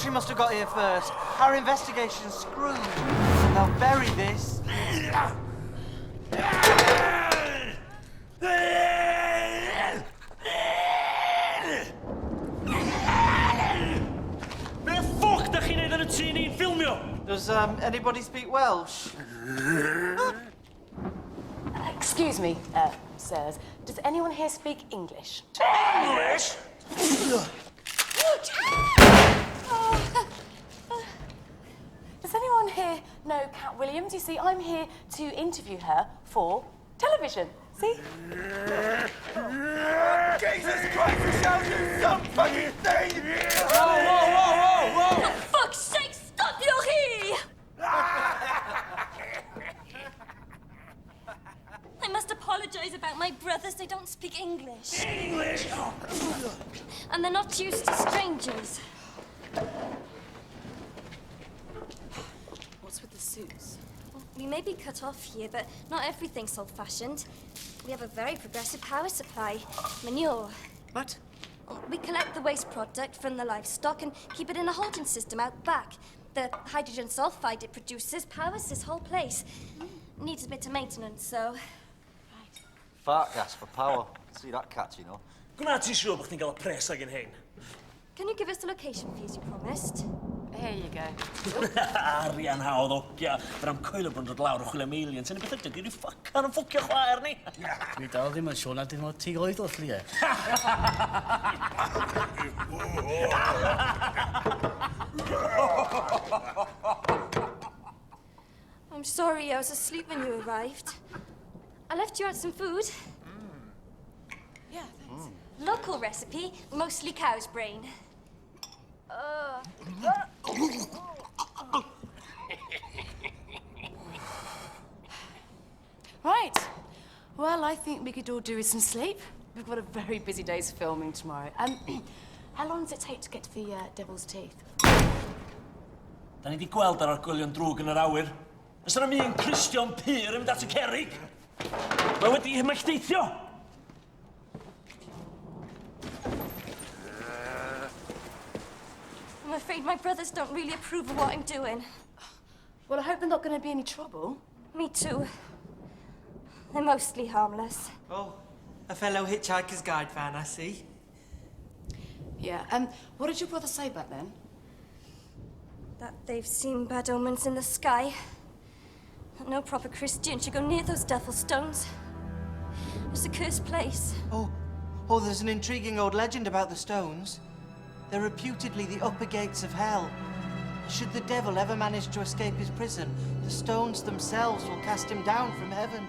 military must have got here first. Our investigation's screwed. And they'll bury this. Does anybody speak Welsh? Excuse me, sirs. Does anyone here speak English? English? Does anyone here know Cat Williams? You see, I'm here to interview her for television. See? Jesus Christ, we shall do some fucking thing! Whoa! For fuck's sake, stop your here! I must apologise about my brothers. They don't speak English. English? And they're not used to strangers. What's with the suits? We may be cut off here, but not everything's old-fashioned. We have a very progressive power supply. Manure. What? We collect the waste product from the livestock and keep it in a holding system out back. The hydrogen sulfide it produces powers this whole place. Needs a bit of maintenance, so... Fart gas for power. See that catch, you know. Gwna ti siŵr bod chdi'n cael y pres ag yn hyn? Can you give us the location, please, you promised? Here you go. Arian hawdd ogia. Fydd am coelio bod yn dod lawr o chwilio milion. Sy'n beth ydych chi'n ffacan yn ffwcio chwaer ni? Dwi dal ddim yn siŵr na dim o ti oedd o lli e. I'm sorry, I was asleep when you arrived. I left you out some food. Yeah, thanks. Local recipe, mostly cow's brain. Right. Well, I think we could all do with some sleep. We've got a very busy day's filming tomorrow. How long does it take to get to the Devil's Teeth? Da ni di gweld ar argwelion drwg yn yr awyr. Ys yna mi yn Christian Pyr yn mynd at y cerrig? Mae wedi hymellteithio. I'm afraid my brothers don't really approve of what I'm doing. Well, I hope they're not going to be any trouble. Me too. They're mostly harmless. Oh, a fellow Hitchhiker's Guide fan, I see. Yeah, what did your brother say back then? That they've seen bad omens in the sky. That no proper Christian should go near those devil stones. It's a cursed place. Oh, there's an intriguing old legend about the stones. They're reputedly the upper gates of hell. Should the devil ever manage to escape his prison, the stones themselves will cast him down from heaven.